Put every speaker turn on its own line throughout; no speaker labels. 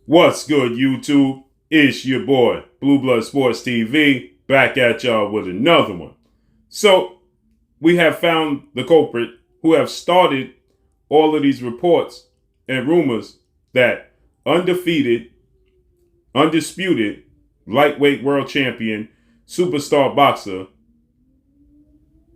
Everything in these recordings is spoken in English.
What's good, YouTube? It's your boy, Blue Blood Sports TV, back at y'all with another one. So, we have found the culprit who have started all of these reports and rumors that undefeated, undisputed, lightweight world champion, superstar boxer,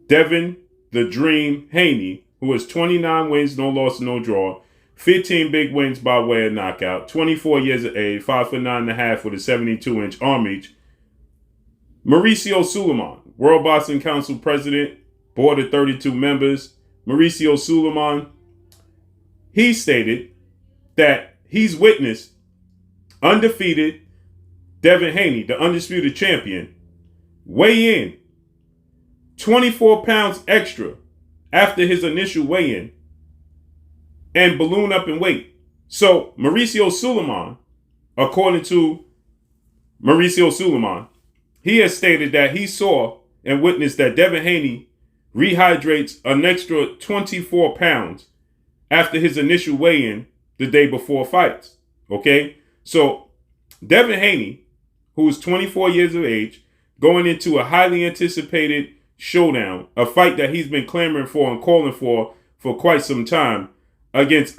Devin the Dream Haney, who has 29 wins, no loss, no draw, 15 big wins by way of knockout, 24 years of age, 5'9.5" with a 72-inch arm reach. Mauricio Sulaiman, World Boxing Council President, board of 32 members. Mauricio Sulaiman, he stated that he's witnessed undefeated Devin Haney, the undisputed champion, weigh in 24 pounds extra after his initial weigh-in and balloon up in weight. So Mauricio Sulaiman, according to Mauricio Sulaiman, he has stated that he saw and witnessed that Devin Haney rehydrates an extra 24 pounds after his initial weigh-in the day before fights. Okay? So Devin Haney, who is 24 years of age, going into a highly anticipated showdown, a fight that he's been clamoring for and calling for quite some time, against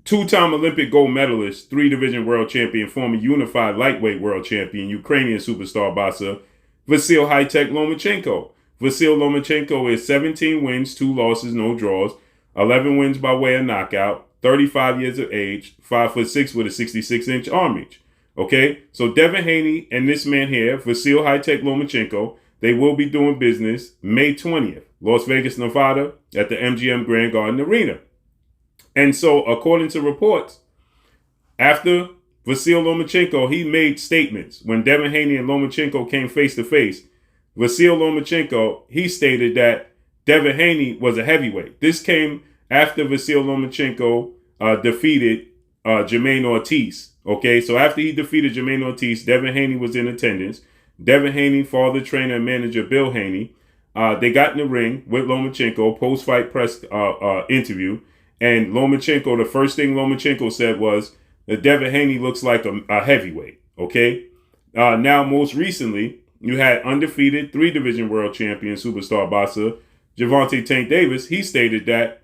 two-time Olympic gold medalist, three-division world champion, former unified lightweight world champion, Ukrainian superstar boxer, Vasily Lomachenko. Vasily Lomachenko is 17 wins, 2 losses, no draws, 11 wins by way of knockout, 35 years of age, 5'6" with a 66-inch arm reach. Okay, so Devin Haney and this man here, Vasily Lomachenko, they will be doing business May 20th, Las Vegas, Nevada, at the MGM Grand Garden Arena. And so, according to reports, after Vasily Lomachenko, he made statements. When Devin Haney and Lomachenko came face to face, Vasily Lomachenko, he stated that Devin Haney was a heavyweight. This came after Vasily Lomachenko defeated Jermaine Ortiz. Okay, so after he defeated Jermaine Ortiz, Devin Haney was in attendance. Devin Haney, father, trainer, and manager Bill Haney, they got in the ring with Lomachenko, post-fight press interview. And Lomachenko, the first thing Lomachenko said was that Devin Haney looks like a heavyweight. Okay, now most recently, you had undefeated three-division world champion, superstar boxer, Gervonta Tank Davis. He stated that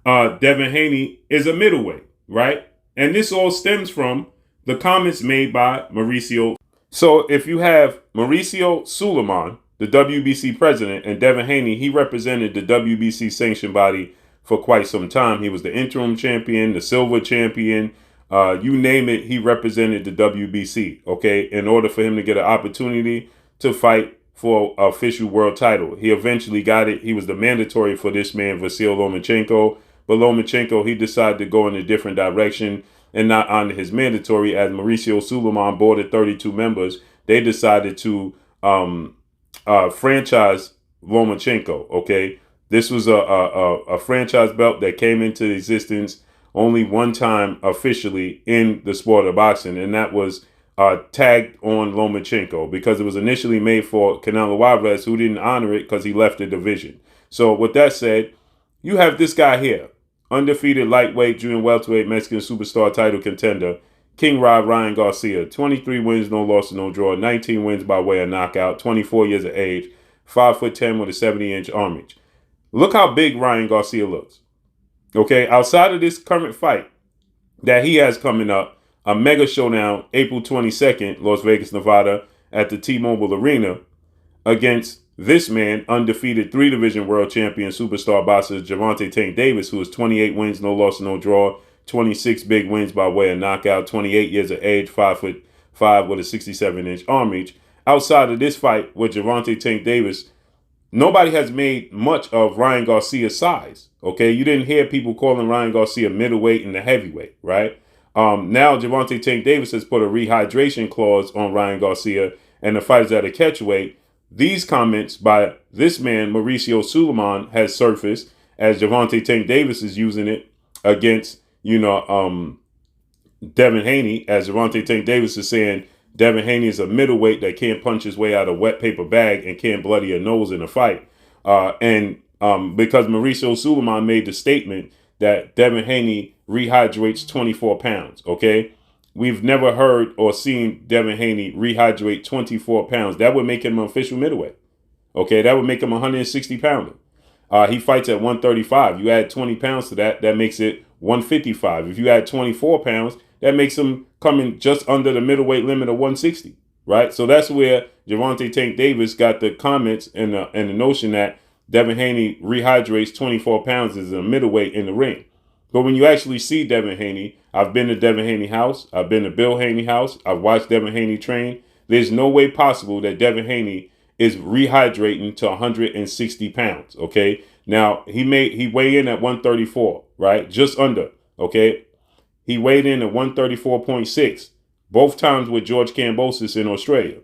Devin Haney is a middleweight, right? And this all stems from the comments made by Mauricio. So if you have Mauricio Sulaiman, the WBC president, and Devin Haney, he represented the WBC sanctioned body for quite some time. He was the interim champion, the silver champion, you name it, he represented the WBC, okay, in order for him to get an opportunity to fight for an official world title. He eventually got it. He was the mandatory for this man, Vasily Lomachenko. But Lomachenko, he decided to go in a different direction and not honor his mandatory. As Mauricio Sulaiman, board of 32 members, they decided to franchise Lomachenko. Okay, this was a franchise belt that came into existence only one time officially in the sport of boxing, and that was tagged on Lomachenko because it was initially made for Canelo Alvarez, who didn't honor it because he left the division. So with that said, you have this guy here, undefeated lightweight, junior welterweight, Mexican superstar title contender, King Ryan Garcia, 23 wins, no loss, no draw, 19 wins by way of knockout, 24 years of age, 5'10" with a 70-inch arm reach. Look how big Ryan Garcia looks. Okay, outside of this current fight that he has coming up, a mega showdown, April 22nd, Las Vegas, Nevada, at the T-Mobile Arena, against this man, undefeated three-division world champion, superstar boxer Gervonta Tank Davis, who has 28 wins, no loss, no draw, 26 big wins by way of knockout, 28 years of age, 5'5" with a 67-inch arm reach. Outside of this fight with Gervonta Tank Davis, nobody has made much of Ryan Garcia's size. Okay, you didn't hear people calling Ryan Garcia middleweight and the heavyweight, right? Now Gervonta Tank Davis has put a rehydration clause on Ryan Garcia, and the fight is at a catchweight. These comments by this man, Mauricio Sulaiman, has surfaced as Gervonta Tank Davis is using it against, Devin Haney, as Gervonta Tank Davis is saying Devin Haney is a middleweight that can't punch his way out of a wet paper bag and can't bloody a nose in a fight. And because Mauricio Sulaiman made the statement that Devin Haney rehydrates 24 pounds, okay? We've never heard or seen Devin Haney rehydrate 24 pounds. That would make him an official middleweight, okay? That would make him a 160 pounder. He fights at 135. You add 20 pounds to that, that makes it 155. If you add 24 pounds, that makes him coming just under the middleweight limit of 160, right? So that's where Gervonta Tank Davis got the comments and the notion that Devin Haney rehydrates 24 pounds as a middleweight in the ring. But when you actually see Devin Haney, I've been to Devin Haney house, I've been to Bill Haney house, I've watched Devin Haney train. There's no way possible that Devin Haney is rehydrating to 160 pounds, okay? Now, he weighed in at 134, right? Just under, okay? He weighed in at 134.6, both times with George Kambosos in Australia.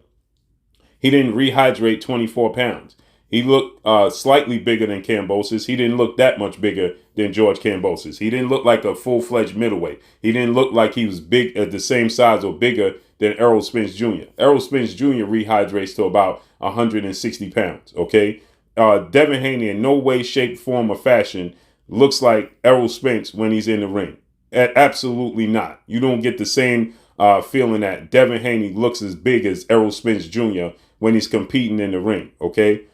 He didn't rehydrate 24 pounds. He looked slightly bigger than Kambosos. He didn't look that much bigger than George Kambosos. He didn't look like a full-fledged middleweight. He didn't look like he was big at the same size or bigger than Errol Spence Jr. Errol Spence Jr. rehydrates to about 160 pounds, okay? Devin Haney in no way, shape, form, or fashion looks like Errol Spence when he's in the ring. Absolutely not. You don't get the same feeling that Devin Haney looks as big as Errol Spence Jr. when he's competing in the ring, okay?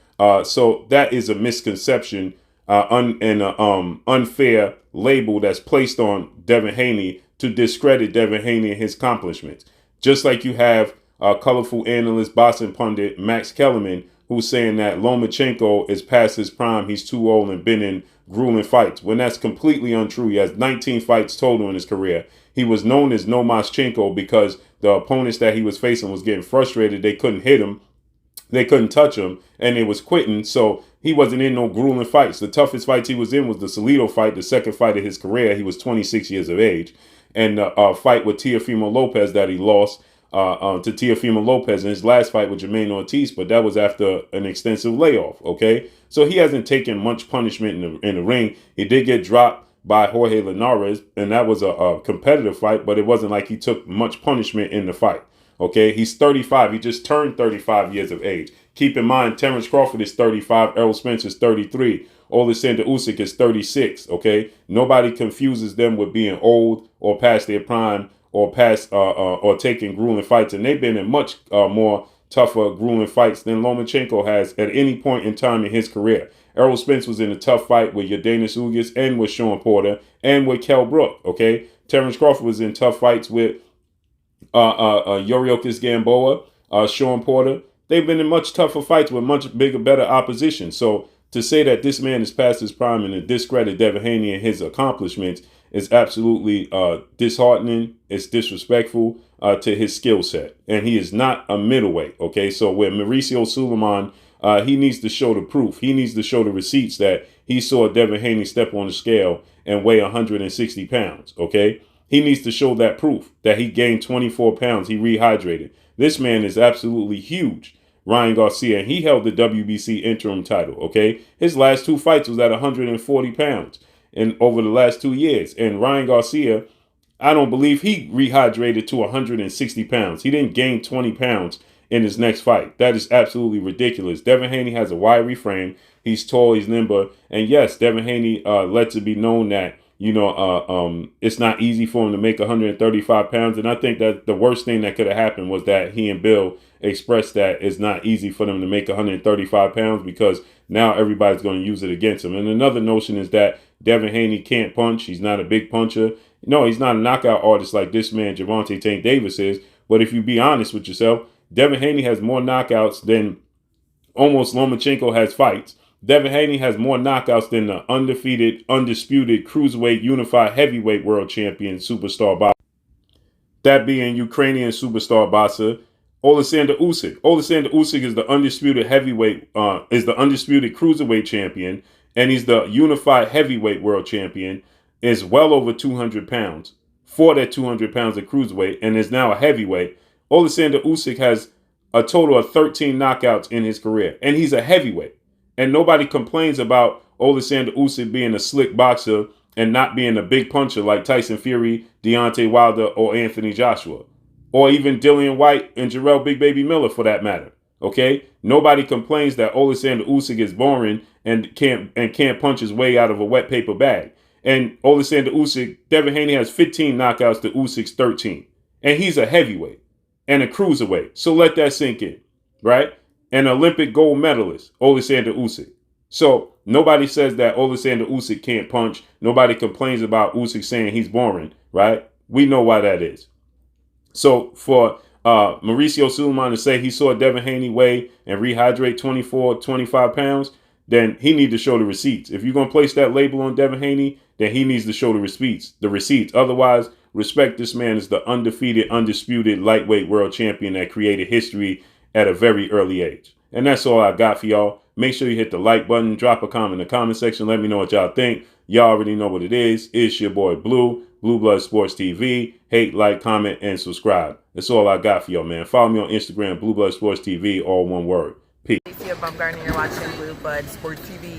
So that is a misconception and an unfair label that's placed on Devin Haney to discredit Devin Haney and his accomplishments. Just like you have colorful analyst, boxing pundit Max Kellerman, who's saying that Lomachenko is past his prime, he's too old and been in grueling fights, when that's completely untrue. He has 19 fights total in his career. He was known as Lomachenko because the opponents that he was facing was getting frustrated. They couldn't hit him. They couldn't touch him, and they was quitting, so he wasn't in no grueling fights. The toughest fights he was in was the Salido fight, the second fight of his career. He was 26 years of age. And the fight with Teofimo Lopez that he lost to Teofimo Lopez in his last fight with Jermaine Ortiz, but that was after an extensive layoff, okay? So he hasn't taken much punishment in the ring. He did get dropped by Jorge Linares, and that was a competitive fight, but it wasn't like he took much punishment in the fight. Okay, he's 35. He just turned 35 years of age. Keep in mind, Terrence Crawford is 35. Errol Spence is 33. Alexander Usyk is 36. Okay, nobody confuses them with being old or past their prime or past or taking grueling fights. And they've been in much more tougher grueling fights than Lomachenko has at any point in time in his career. Errol Spence was in a tough fight with Yordenis Ugas and with Sean Porter and with Kell Brook. Okay, Terrence Crawford was in tough fights with Yuriorkis Gamboa, Sean Porter. They've been in much tougher fights with much bigger, better opposition. So to say that this man is past his prime and to discredit Devin Haney and his accomplishments is absolutely disheartening. It's disrespectful to his skill set. And he is not a middleweight, okay? So with MAURICIO SULAIMAN, he needs to show the proof. He needs to show the receipts that he saw Devin Haney step on the scale and weigh 160 pounds, okay? He needs to show that proof that he gained 24 pounds. He rehydrated. This man is absolutely huge, Ryan Garcia, and he held the WBC interim title, okay? His last two fights was at 140 pounds and over the last 2 years. And Ryan Garcia, I don't believe he rehydrated to 160 pounds. He didn't gain 20 pounds in his next fight. That is absolutely ridiculous. Devin Haney has a wiry frame. He's tall, he's limber. And yes, Devin Haney lets it be known that it's not easy for him to make 135 pounds. And I think that the worst thing that could have happened was that he and Bill expressed that it's not easy for them to make 135 pounds because now everybody's going to use it against him. And another notion is that Devin Haney can't punch. He's not a big puncher. No, he's not a knockout artist like this man, Gervonta Tank Davis, is. But if you be honest with yourself, Devin Haney has more knockouts than almost Lomachenko has fights. Devin Haney has more knockouts than the undefeated, undisputed cruiserweight unified heavyweight world champion superstar boxer. That being Ukrainian superstar boxer Alexander Usyk. Alexander Usyk is the undisputed heavyweight, is the undisputed cruiserweight champion, and he's the unified heavyweight world champion. Is well over 200 pounds for that 200 pounds of cruiserweight, and is now a heavyweight. Alexander Usyk has a total of 13 knockouts in his career, and he's a heavyweight. And nobody complains about Alexander Usyk being a slick boxer and not being a big puncher like Tyson Fury, Deontay Wilder, or Anthony Joshua. Or even Dillian White and Jarrell Big Baby Miller for that matter. Okay? Nobody complains that Alexander Usyk is boring and can't punch his way out of a wet paper bag. And Alexander Usyk, Devin Haney has 15 knockouts to Usyk's 13. And he's a heavyweight and a cruiserweight. So let that sink in, right? An Olympic gold medalist, Alexander Usyk. So nobody says that Alexander Usyk can't punch. Nobody complains about Usyk saying he's boring, right? We know why that is. So for Mauricio Sulaiman to say he saw Devin Haney weigh and rehydrate 24, 25 pounds, then he needs to show the receipts. If you're going to place that label on Devin Haney, then he needs to show the receipts. Otherwise, respect this man as the undefeated, undisputed lightweight world champion that created history at a very early age. And that's all I got for y'all. Make sure you hit the like button, drop a comment in the comment section. Let me know what y'all think. Y'all already know what it is. It's your boy Blue, Blue Blood Sports TV. Hate, like, comment, and subscribe. That's all I got for y'all, man. Follow me on Instagram, Blue Blood Sports TV, all one word. Peace.
I'm Garcia, you're watching Blue Blood Sports TV.